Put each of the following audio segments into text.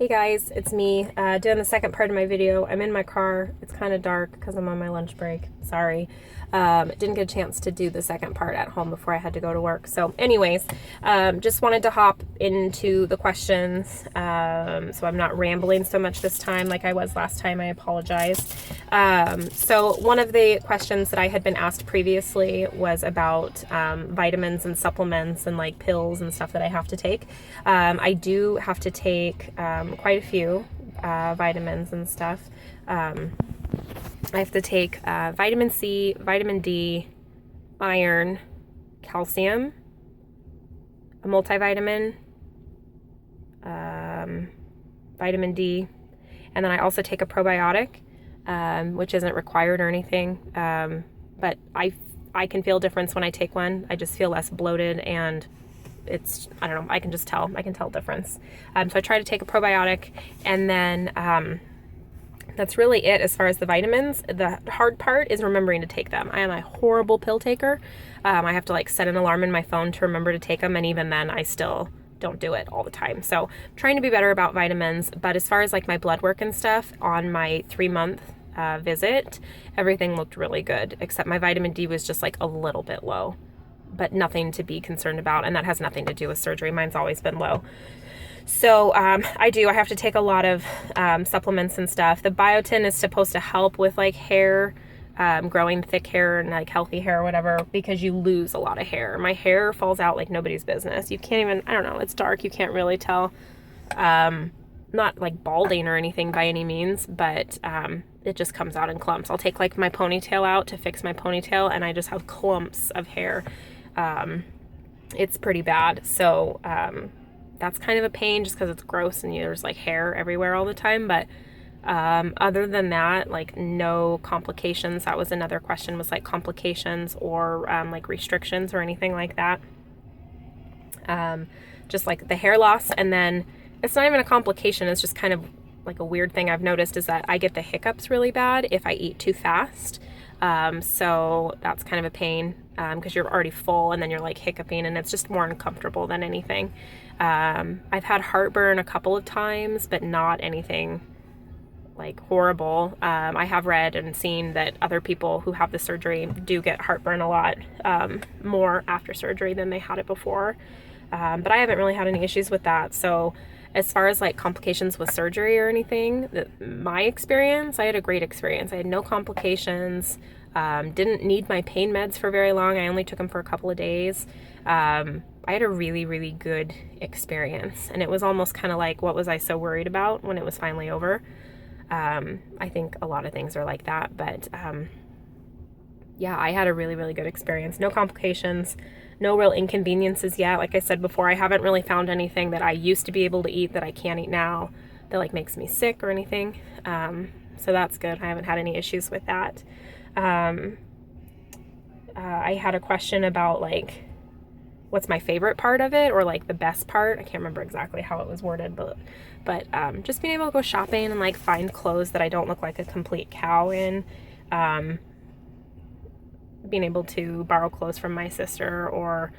Hey guys, it's me doing the second part of my video. I'm in my car. It's kind of dark because I'm on my lunch break. Sorry. Didn't get a chance to do the second part at home before I had to go to work. So anyways, just wanted to hop into the questions so I'm not rambling so much this time like I was last time. I apologize. So one of the questions that I had been asked previously was about vitamins and supplements and like pills and stuff that I have to take. I do have to take quite a few vitamins and stuff. I have to take vitamin C, vitamin D, iron, calcium, a multivitamin, vitamin D, and then I also take a probiotic, which isn't required or anything, but I can feel a difference when I take one. I just feel less bloated and I don't know, I can tell a difference. So I try to take a probiotic, and then that's really it as far as the vitamins. The hard part is remembering to take them. I am a horrible pill taker. I have to like set an alarm in my phone to remember to take them, and even then I still don't do it all the time. So I'm trying to be better about vitamins, but as far as like my blood work and stuff, on my 3-month visit, everything looked really good, except my vitamin D was just like a little bit low, but nothing to be concerned about, and that has nothing to do with surgery. Mine's always been low. So I have to take a lot of supplements and stuff. The biotin is supposed to help with like hair, growing thick hair and like healthy hair or whatever, because you lose a lot of hair. My hair falls out like nobody's business. You can't even, I don't know, it's dark, you can't really tell. Not like balding or anything by any means, but it just comes out in clumps. I'll take like my ponytail out to fix my ponytail, and I just have clumps of hair. It's pretty bad. So that's kind of a pain just because it's gross and there's like hair everywhere all the time. But other than that, like no complications. That was another question, was like complications or like restrictions or anything like that. Just like the hair loss. And then it's not even a complication. It's just kind of like a weird thing I've noticed is that I get the hiccups really bad if I eat too fast. So that's kind of a pain because you're already full and then you're like hiccuping, and it's just more uncomfortable than anything. I've had heartburn a couple of times, but not anything like horrible. I have read and seen that other people who have the surgery do get heartburn a lot more after surgery than they had it before. But I haven't really had any issues with that. So as far as like complications with surgery or anything, my experience, I had a great experience. I had no complications, didn't need my pain meds for very long. I only took them for a couple of days. I had a really, really good experience, and it was almost kind of like, what was I so worried about when it was finally over? I think a lot of things are like that, but yeah, I had a really, really good experience. No complications, no real inconveniences yet. Like I said before, I haven't really found anything that I used to be able to eat that I can't eat now that like makes me sick or anything. So that's good. I haven't had any issues with that. I had a question about like, what's my favorite part of it, or like the best part. I can't remember exactly how it was worded, but just being able to go shopping and like find clothes that I don't look like a complete cow in. Being able to borrow clothes from my sister or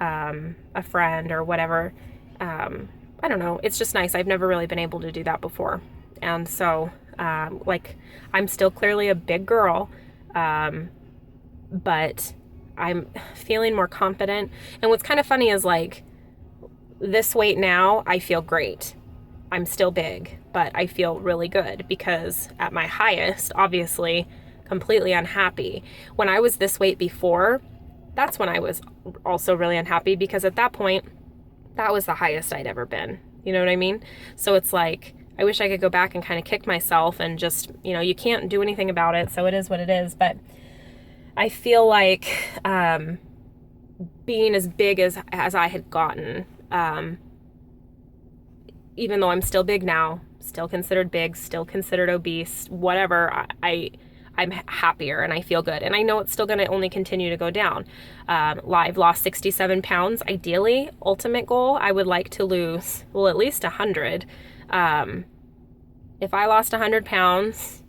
a friend or whatever. I don't know. It's just nice. I've never really been able to do that before. And so, like, I'm still clearly a big girl, but I'm feeling more confident. And what's kind of funny is like this weight now, I feel great. I'm still big, but I feel really good because at my highest, obviously, completely unhappy. When I was this weight before, that's when I was also really unhappy, because at that point, that was the highest I'd ever been. You know what I mean? So it's like, I wish I could go back and kind of kick myself and just, you can't do anything about it. So it is what it is. But I feel like being as big as I had gotten, even though I'm still big now, still considered big, still considered obese, whatever, I'm happier and I feel good. And I know it's still going to only continue to go down. I've lost 67 pounds. Ideally, ultimate goal, I would like to lose, well, at least 100. If I lost 100 pounds,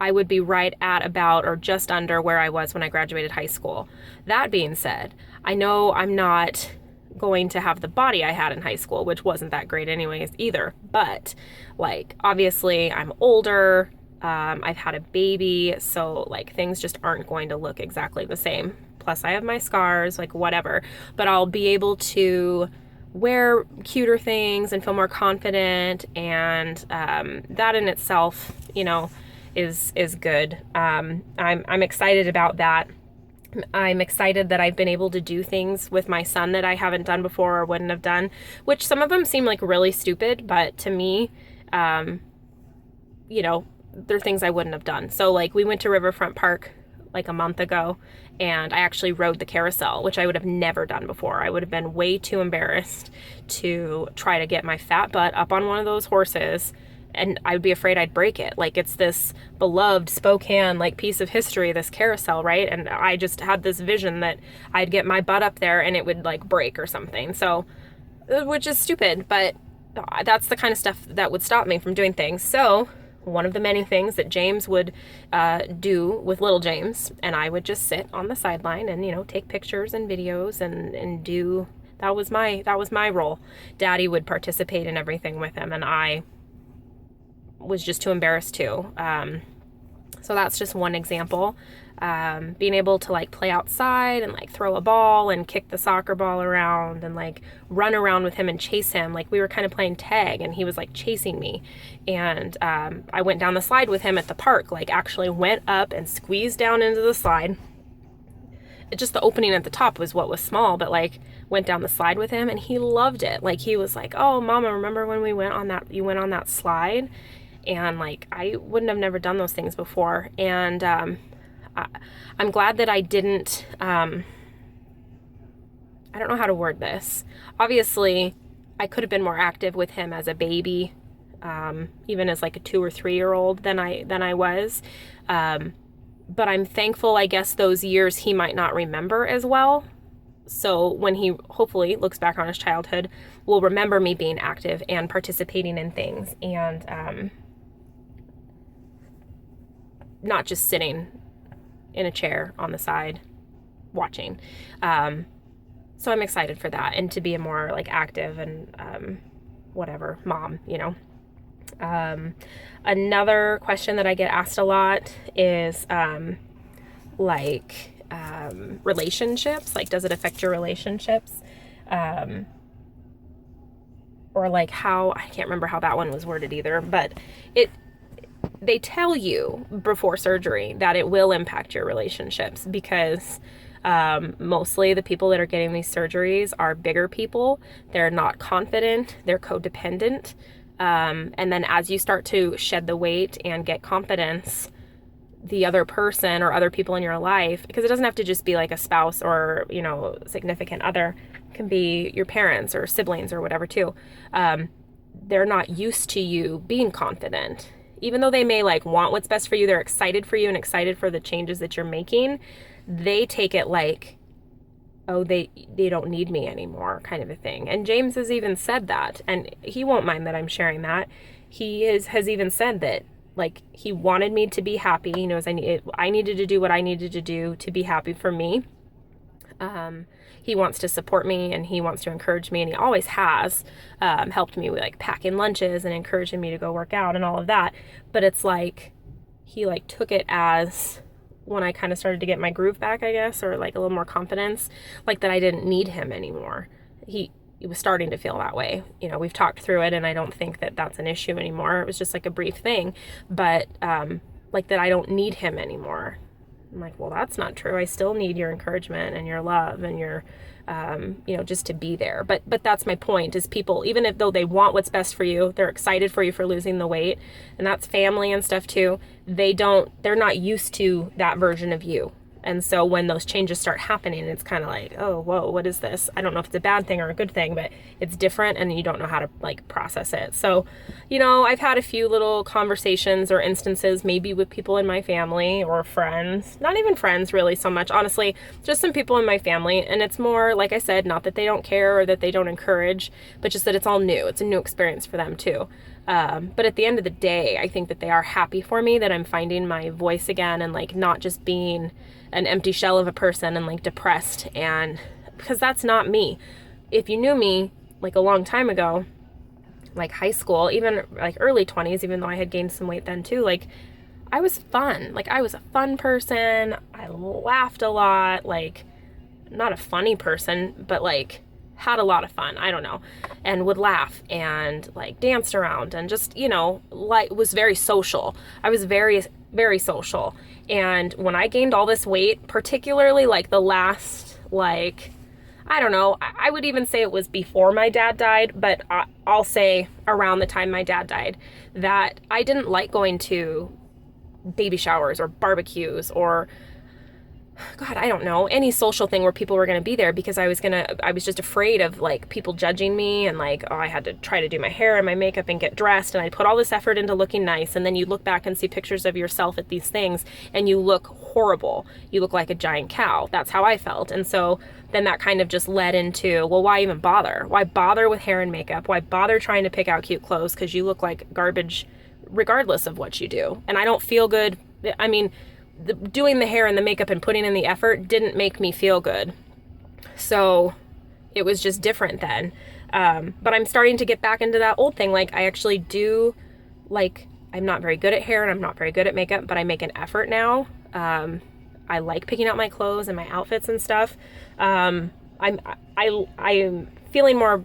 I would be right at about or just under where I was when I graduated high school. That being said, I know I'm not going to have the body I had in high school, which wasn't that great anyways either. But like, obviously I'm older, I've had a baby, so like things just aren't going to look exactly the same. Plus I have my scars, like whatever, but I'll be able to wear cuter things and feel more confident, and that in itself, you know, is good. I'm excited about that. I'm excited that I've been able to do things with my son that I haven't done before or wouldn't have done, which some of them seem like really stupid, but to me, you know, they're things I wouldn't have done. So like we went to Riverfront Park like a month ago, and I actually rode the carousel, which I would have never done before. I would have been way too embarrassed to try to get my fat butt up on one of those horses, and I would be afraid I'd break it. Like, it's this beloved Spokane like piece of history, this carousel, right? And I just had this vision that I'd get my butt up there and it would like break or something. So, which is stupid, but that's the kind of stuff that would stop me from doing things. So one of the many things that James would do with little James, and I would just sit on the sideline and, you know, take pictures and videos and do, that was my role. Daddy would participate in everything with him, and I was just too embarrassed to. So that's just one example. Being able to like play outside and like throw a ball and kick the soccer ball around and like run around with him and chase him. Like we were kind of playing tag and he was like chasing me. And I went down the slide with him at the park, like actually went up and squeezed down into the slide. Just the opening at the top was what was small, but like went down the slide with him and he loved it. Like he was like, "Oh, Mama, remember when we went on that, you went on that slide?" And like, I wouldn't have never done those things before. And I'm glad that I didn't, I don't know how to word this. Obviously, I could have been more active with him as a baby, even as like a 2 or 3 year old than I was. But I'm thankful, I guess, those years he might not remember as well. So when he hopefully looks back on his childhood, will remember me being active and participating in things, and not just sitting in a chair on the side watching. So I'm excited for that, and to be a more like active and whatever mom, you know. Another question that I get asked a lot is relationships. Like, does it affect your relationships? Or like how, I can't remember how that one was worded either, but they tell you before surgery that it will impact your relationships, because mostly the people that are getting these surgeries are bigger people. They're not confident, they're codependent. And then as you start to shed the weight and get confidence, the other person or other people in your life, because it doesn't have to just be like a spouse or, you know, significant other, it can be your parents or siblings or whatever too. They're not used to you being confident. Even though they may like want what's best for you, they're excited for you and excited for the changes that you're making. They take it like, oh, they don't need me anymore, kind of a thing. And James has even said that, and he won't mind that I'm sharing that. He has even said that, like, he wanted me to be happy. He knows I needed to do what I needed to do to be happy for me. He wants to support me, and he wants to encourage me, and he always has helped me with like packing lunches and encouraging me to go work out and all of that. But it's like he like took it as, when I kind of started to get my groove back, I guess, or like a little more confidence, like that I didn't need him anymore. He was starting to feel that way. You know, we've talked through it, and I don't think that that's an issue anymore. It was just like a brief thing, but like that I don't need him anymore. I'm like, well, that's not true. I still need your encouragement and your love and your, you know, just to be there. But that's my point, is people, even if though they want what's best for you, they're excited for you for losing the weight, and that's family and stuff too. They're not used to that version of you. And so when those changes start happening, it's kind of like, oh, whoa, what is this? I don't know if it's a bad thing or a good thing, but it's different, and you don't know how to like process it. So, you know, I've had a few little conversations or instances, maybe with people in my family or friends, not even friends really so much, honestly, just some people in my family. And it's more, like I said, not that they don't care or that they don't encourage, but just that it's all new. It's a new experience for them too. But at the end of the day, I think that they are happy for me, that I'm finding my voice again, and like not just being an empty shell of a person and like depressed, and because that's not me. if you knew me like a long time ago, like high school, even like early 20s, even though I had gained some weight then too, like I was fun. Like I was a fun person. I laughed a lot. Like not a funny person, but like had a lot of fun. I don't know. And would laugh and like danced around and just, like was very social. I was very, very social. And when I gained all this weight, particularly like the last, like, I don't know, I would even say it was before my dad died, but I'll say around the time my dad died, that I didn't like going to baby showers or barbecues or, God, I don't know, any social thing where people were going to be there, because I was just afraid of like people judging me, and like, oh, I had to try to do my hair and my makeup and get dressed, and I put all this effort into looking nice, and then you look back and see pictures of yourself at these things and you look horrible. You look like a giant cow. That's how I felt. And so then that kind of just led into, well, why even bother? Why bother with hair and makeup? Why bother trying to pick out cute clothes? Because you look like garbage regardless of what you do. And I don't feel good. I mean, doing the hair and the makeup and putting in the effort didn't make me feel good. So it was just different then. But I'm starting to get back into that old thing. Like I actually do, like, I'm not very good at hair and I'm not very good at makeup, but I make an effort now. I like picking out my clothes and my outfits and stuff. I'm feeling more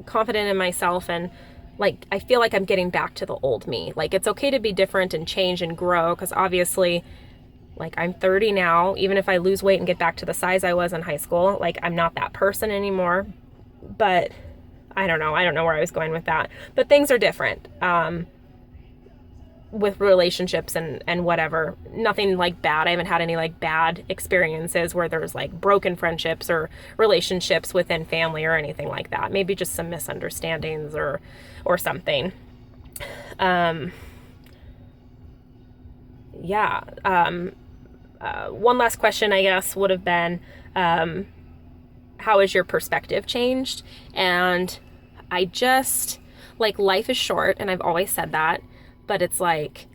confident in myself, and like, I feel like I'm getting back to the old me. Like, it's okay to be different and change and grow, because obviously, like, I'm 30 now. Even if I lose weight and get back to the size I was in high school, like, I'm not that person anymore. But I don't know where I was going with that. But things are different with relationships and whatever. Nothing like bad. I haven't had any like bad experiences where there's like broken friendships or relationships within family or anything like that. Maybe just some misunderstandings or something. One last question, I guess, would have been, how has your perspective changed? And I just, like, life is short, and I've always said that, but it's like,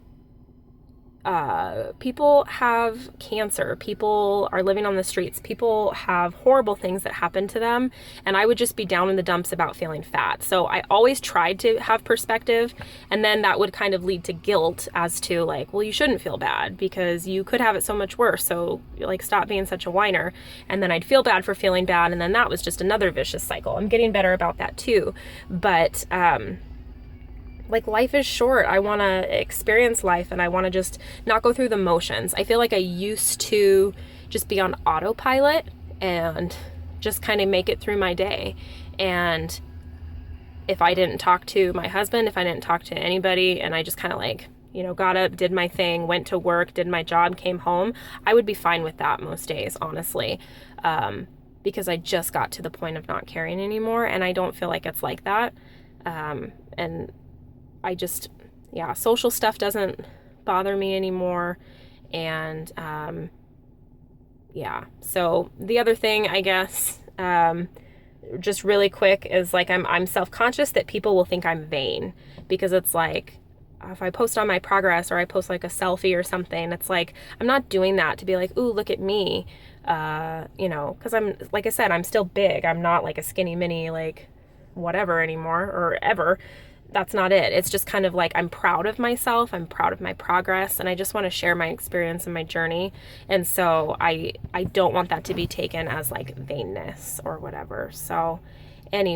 people have cancer, people are living on the streets, people have horrible things that happen to them, and I would just be down in the dumps about feeling fat. So I always tried to have perspective, and then that would kind of lead to guilt as to like, well, you shouldn't feel bad because you could have it so much worse, so like, stop being such a whiner. And then I'd feel bad for feeling bad, and then that was just another vicious cycle. I'm getting better about that too, but like, life is short. I want to experience life, and I want to just not go through the motions. I feel like I used to just be on autopilot and just kind of make it through my day. And if I didn't talk to my husband, if I didn't talk to anybody, and I just kind of like, got up, did my thing, went to work, did my job, came home, I would be fine with that most days, honestly. Because I just got to the point of not caring anymore, and I don't feel like it's like that. And I just, social stuff doesn't bother me anymore. And, so the other thing, I guess, just really quick, is like, I'm self-conscious that people will think I'm vain, because it's like, if I post on my progress or I post like a selfie or something, it's like, I'm not doing that to be like, ooh, look at me, because I'm, like I said, I'm still big. I'm not like a skinny mini, like whatever anymore, or ever. That's not it. It's just kind of like, I'm proud of myself. I'm proud of my progress, and I just want to share my experience and my journey. And so I don't want that to be taken as like vainness or whatever. So anyway.